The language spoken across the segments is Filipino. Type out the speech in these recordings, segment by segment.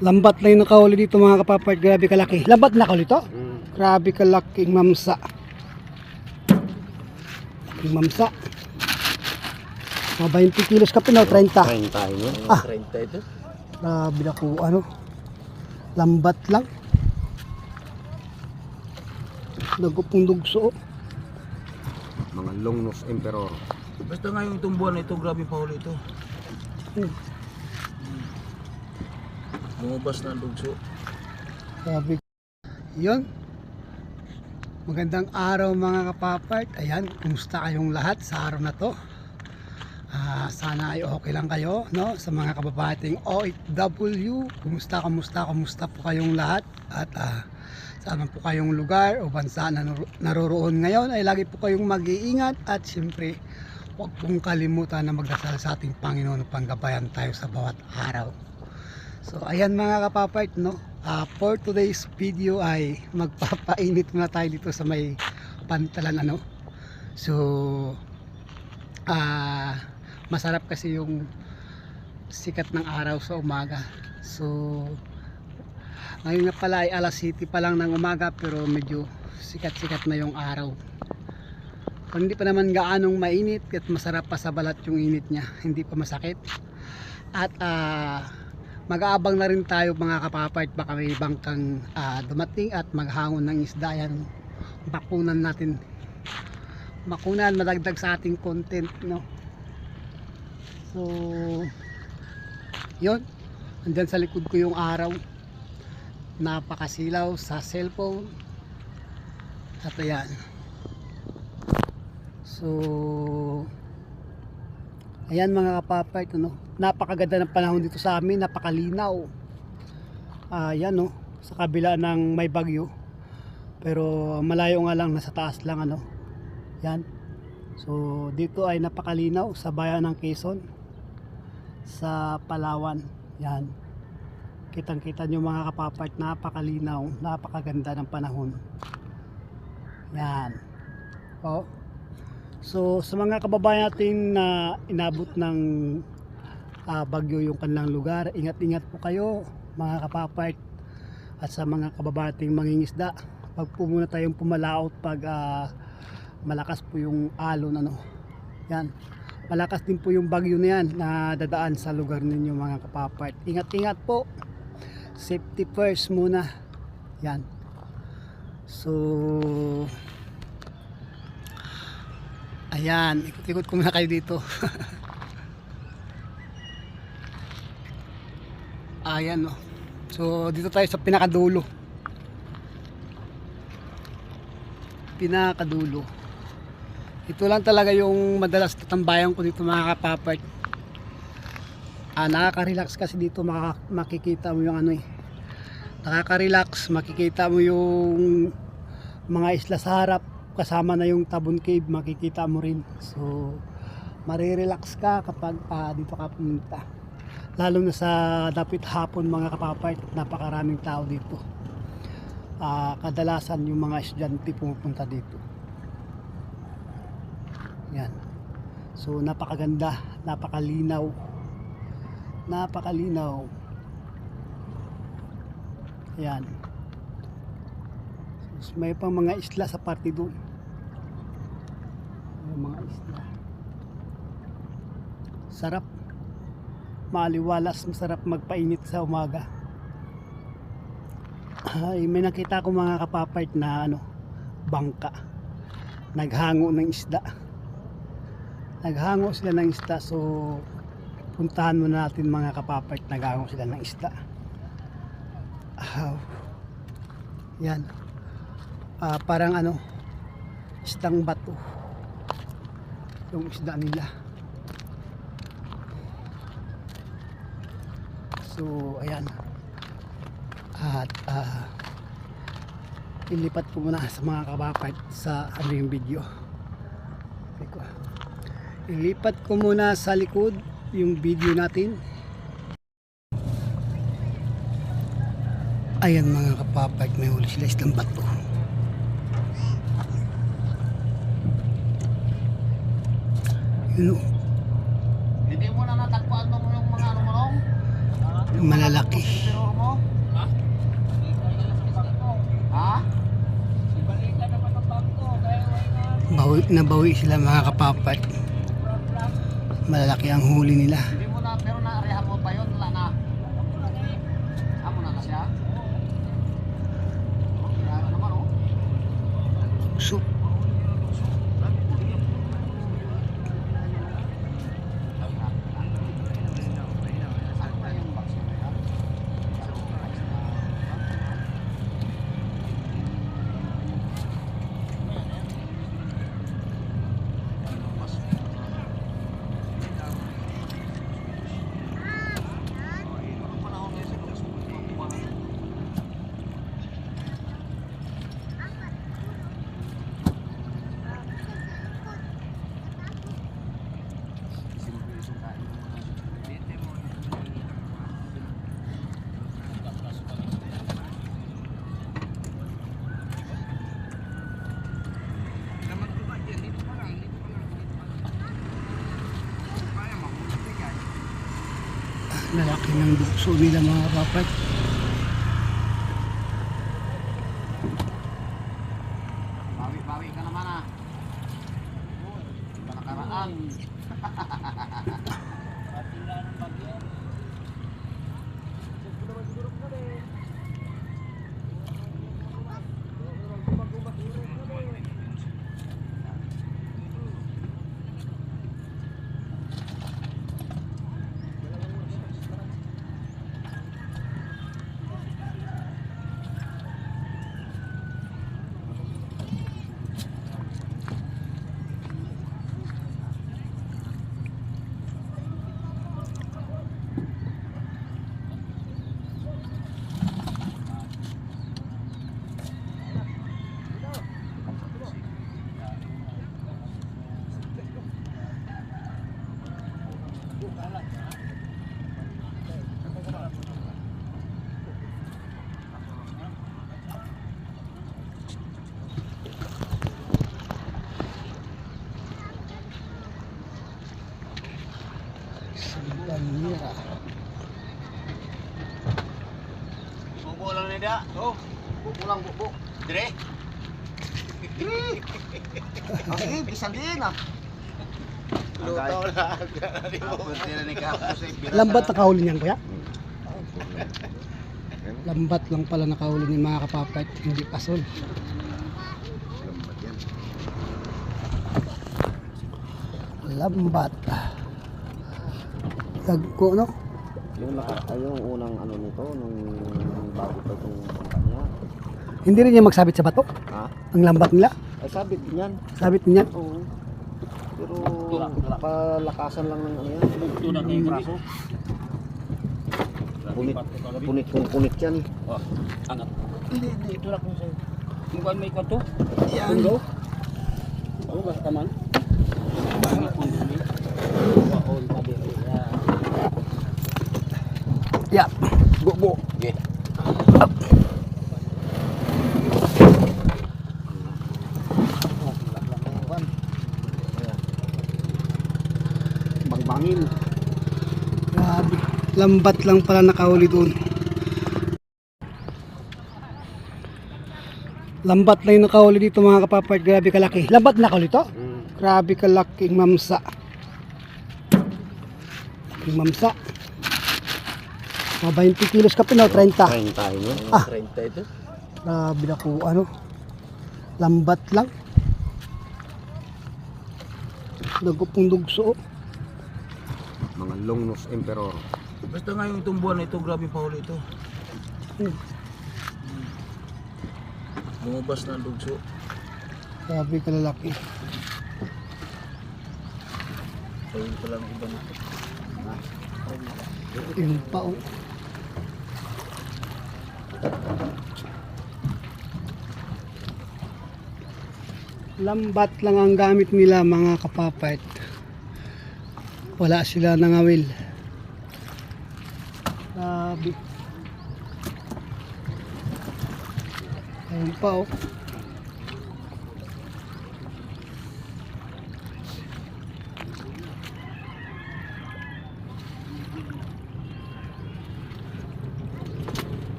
Lambat na yung nakahuli dito mga kapapart. Grabe kalaki. Lambat na nakahuli to? Grabe kalaking mamsa. Laking mamsa. Mga 20 kilos ka pinaw, 30. 30 yun. Ah. 30 ito. Grabe na ko, ano. Lambat lang. Nagupong dugso. Mga long nose emperor. Basta nga yung itong buwan na ito, grabe pa huli ito. Lumabas na ang dugso. Grabe. Yun. Magandang araw mga kapapart. Ayan, kumusta kayong lahat sa araw na to? Sana ay okay lang kayo, no? Sa mga kababating OFW, kumusta po kayong lahat? At saan po kayong lugar o bansa na naroroon ngayon ay lagi po kayong mag-iingat at siyempre huwag pong kalimutan na magdasal sa ating Panginoon upang gabayan tayo sa bawat araw. So ayan mga kapapart, no? For today's video ay magpapainit muna tayo dito sa may pantalan, ano? So masarap kasi yung sikat ng araw sa umaga. So ngayon nga pala ay alas 7 pa lang ng umaga pero medyo sikat-sikat na yung araw. Hindi pa naman gaanong mainit at masarap pa sa balat yung init niya, hindi pa masakit. At mag-aabang na rin tayo mga kapapart, baka may bangkang dumating at maghangon ng isda. Yan, bakunan natin, makunan, madagdag sa ating content, no? So yun, andyan sa likod ko yung araw, napakasilaw sa cellphone. At ayan, so ayan mga kapapart, ano, napakaganda ng panahon dito sa amin, napakalinaw. Ayan, no, sa kabila ng may bagyo pero malayo nga lang, nasa taas lang, ano. Yan, so dito ay napakalinaw sa bayan ng Quezon, sa Palawan. Yan, kitang kita nyo mga kapapart, napakalinaw, napakaganda ng panahon. Yan, oh. So sa mga kababayan natin na inabot ng bagyo yung kanilang lugar, ingat-ingat po kayo mga kapapart. At sa mga kababayan nating mangingisda, wag po muna tayong pumalaot pag malakas po yung alon, ano. Yan, malakas din po yung bagyo na yan na dadaan sa lugar ninyo mga kapapart. Ingat-ingat po, safety first muna. Yan, so ayan, ikot-ikot ko muna kayo dito. Ayan, no. So dito tayo sa pinakadulo. Ito lang talaga yung madalas tatambayan ko dito mga kapapart. Nakaka-relax kasi dito, makikita mo yung ano, nakaka-relax, makikita mo yung mga isla sa harap, kasama na yung Tabon Cave, makikita mo rin. So marirelax ka kapag dito ka pumunta, lalo na sa dapit hapon mga kapapart. Napakaraming tao dito, kadalasan yung mga estudyante pumupunta dito. Yan, so napakaganda, napakalinaw. Yan, so, may pang mga isla sa parte doon. Mga isla, sarap, maliwalas, masarap magpainit sa umaga. May nakita ko mga kapapart na ano, bangka, naghango sila ng isda. So puntahan muna natin mga kapapart, naghango sila ng isda. Yan, parang ano, isdang bato yung isda nila. So ayan, at ilipat ko muna sa mga kapapart sa ano yung video. Ilipat ko muna sa likod yung video natin. Ayan mga kapapart, may huli sila isdang bato. Yun, Hindi mo na natagpuan mo yung mga ano mo, malalaki. pero mo nabawi sila mga kapapay. Malalaki ang huli nila. Hindi mo na, pero naarehan mo pa yun, wala na. Amo na na siya. Kaya naman oh. So, lalaki ng bukso nila mga kapapay. Bawi-bawi ka naman ah. Iba nakaraan. Banira. Bubo lang nida. Oh, bubo lang bubo. Dire. Sige, bisan din ah. Luto na. Pwede na ni kapos eh. Lambat nakahuli niyan kuya? Lambat lang pala nakahuli ni mga kapapay, hindi pasol. Lambat yan. Lambat. Tagko no? Yung unang ano nito, nung bago pa itong kampanya. Hindi rin niya magsabit sa bato? Ha? Ang lambat nila? Ay sabit din yan. Sabit niyan? Oo. Pero palakasan lang ng ano yan. Tunang yung braso. Punit kung punit yan eh. Angat. Hindi, ito lang kung sa'yo. Mungkin may kwarto? Yan. Pundo? Ano ba sa taman? Bangit pundo ni. Waon tabi. Yeah. Bubo. Okay. Bangbangin. Grabe. Lambat lang pala nakahuli doon. Lambat na yung nakahuli dito mga kapapay. Grabe kalaki. Lambat na nakahuli to? Grabe kalaking mamsa. Yung mamsa. Mga 20 kilos ka pinaw, 30. 30 yun. Ah. 30 ito. Grabe na ko, ano. Lambat lang. Nagupong dugso. Mga longnose emperor. Basta ngayon itong buwan na ito, grabe pahuli ito. Lumabas na ang dugso. Grabe kalalaki. Pahuli pa lang iba nito. Yung pa oh. Lambat lang ang gamit nila mga kapapait. Wala sila nangawil. Grabe. Ayun pa oh.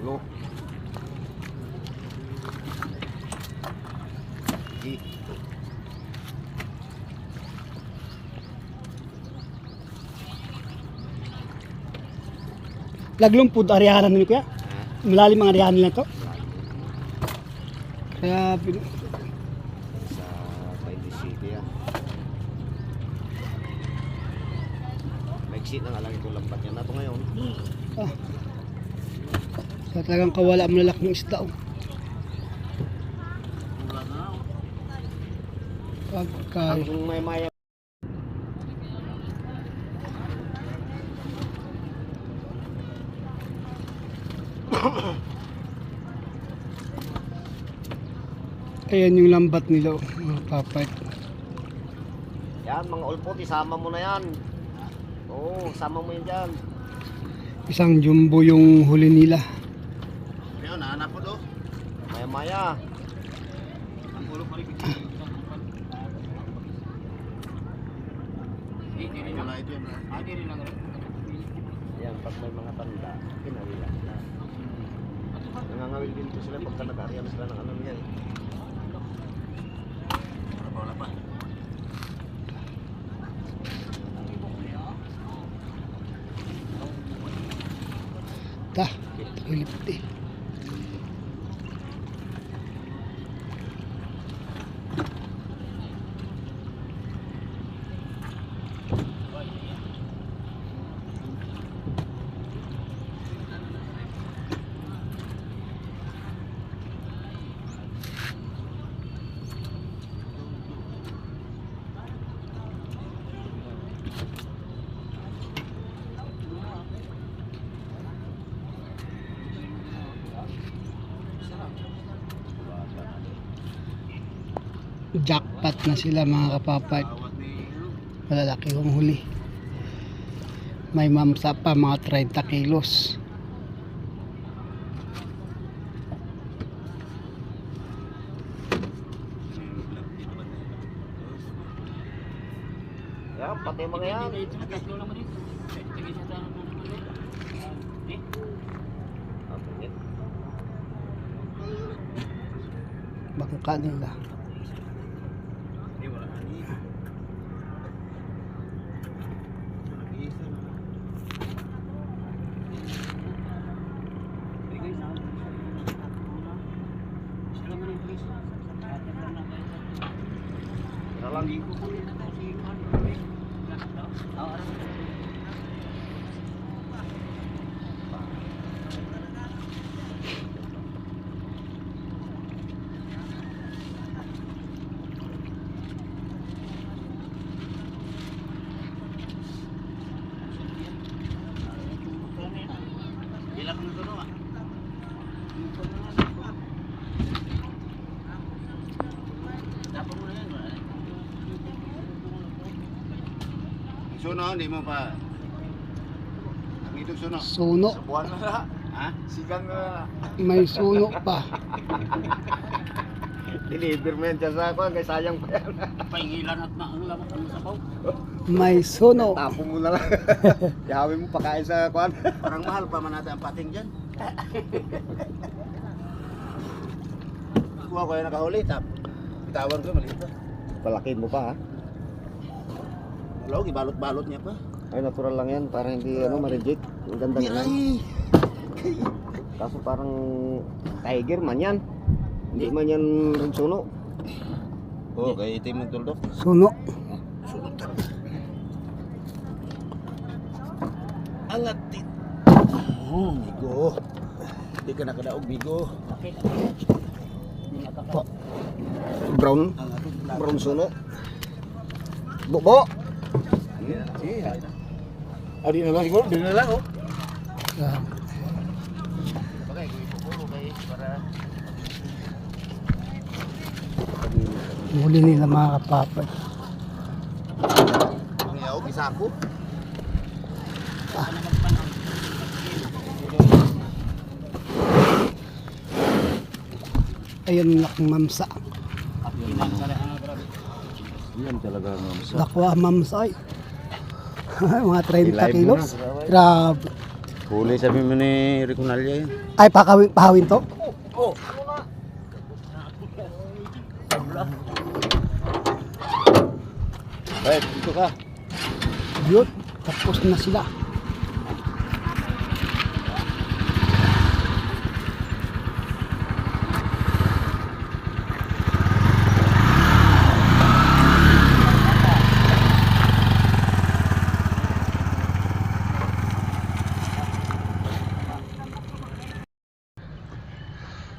Ulo. Laglumpod, arihanan nila kuya. Malalim ang arihanan nila to. Kaya, Sa Taiti City yan. Maiksi na nga lang itong lambat niya na ito ngayon. ah. Kaya talagang kawala ang malalaking isda. Oh. Pagka, Kung may maya. ayan yung lambat nila, oh, mga papay. Yan, mga ulpot, isama mo na yan. Oo, sama mo yan dyan. Isang jumbo yung huli nila. Ayun, nahanap po do. Maya-maya. Ang ulo pa rin. Wala ito yan. Diri lang rin. Yan, pag may mga tanda, kinawila sila. Nangangawil din po sila pagka nag-aarihan sila ng ano niya. Wala pa. Tah, hilip eh. Jackpot na sila mga kapapay. Malalaki yung huli. May mamsa pa mga 30 kilos. Yan, pati mga yan. Bangka nila. Suno, hindi mo pa. Ang itong suno. Suno. Buwan na na. Ha? Sigang na. May suno pa. Deliver mo yan dyan sa ako, kaya sayang pa yan. Paingilan at ang lamang ang sabaw. May suno. Tapo mo na lang. Ihawin mo pakain sa kwan. Parang mahal pa man natin ang pating dyan. Kuha ko yung nakahuli, bitawan ko, maliit pa. Palakin mo pa ha. Wala, ibalot-balot niya pa. Ay, natural lang yan, para hindi ma-reject. Ang ganda nga. Kaso parang tiger man yan. Hindi man yan rin suno. Oo, kaya itim yung tuldok. Suno. Angat din. Bigo. Hindi ka nakadaog, bigo. Po. Brown. Brown suno. Bubo. Di na lang siguro, di na lang oh. Ah, Bagay, ipupulo kayo para... huli nila mga kapapay. Kumiyaw, isako. Ayun laking mamsa. Yan talaga mamsa. Lakwa mamsa ay. Mga 30 I-live mo kilos. na. Grabe. Huli sabi mo ni Riconalya yan. Ay, pahawin to? Oh. Ay, dito ka. Yun. Tapos na sila.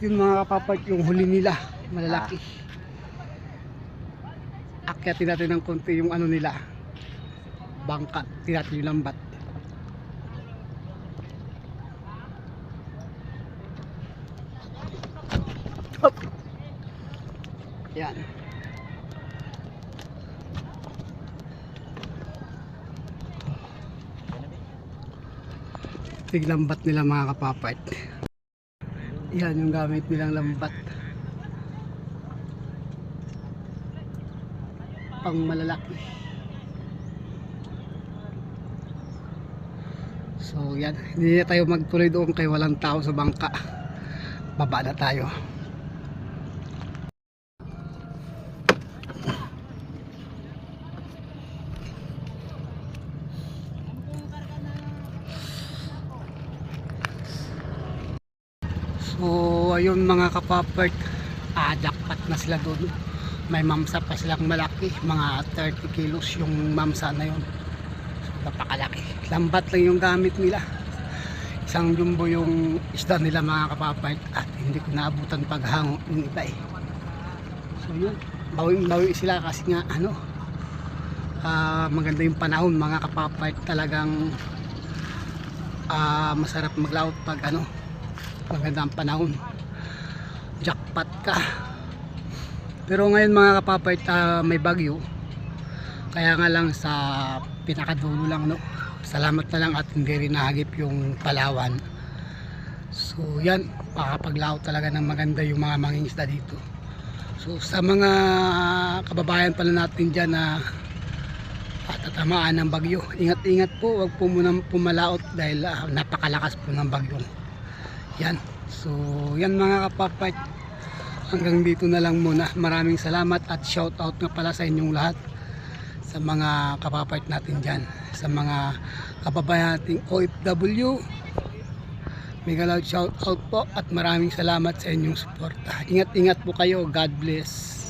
Yun mga kapapart, yung huli nila, malalaki. Akyatin natin ng konti yung ano nila, bangka, tinatin yung lambat. Hop! Yan. Tiglambat nila mga kapapart. Yan yung gamit nilang lambat. Pang malalaki. So yan, hindi na tayo magtuloy doon kay walang tao sa bangka. Baba na tayo. So ayun mga kapapert, jackpot na sila doon. May mamsa pa silang malaki, mga 30 kilos yung mamsa na yun. So, napakalaki. Lambat lang yung gamit nila. Isang jumbo yung isda nila mga kapapert, at hindi ko naabutan paghango yung iba eh. So yun, bawing-bawi sila kasi nga ano, maganda yung panahon mga kapapert. Talagang masarap maglaot pag ano, maganda ang panahon, jackpot ka. Pero ngayon mga kapapait, may bagyo, kaya nga lang sa pinakadulo lang, no, salamat na lang at hindi rin nahagip yung Palawan. So yan, makakapaglaot talaga ng maganda yung mga mangingisda dito. So sa mga kababayan pala natin dyan na tatamaan ng bagyo, ingat-ingat po, wag po munang pumalaot dahil napakalakas po ng bagyo. Yan. So yan mga kapapait, hanggang dito na lang muna. Maraming salamat at shout out nga pala sa inyong lahat, sa mga kapapait natin dyan, sa mga kababayan nating OFW. Mega loud shout out po at maraming salamat sa inyong suporta. Ingat-ingat po kayo. God bless.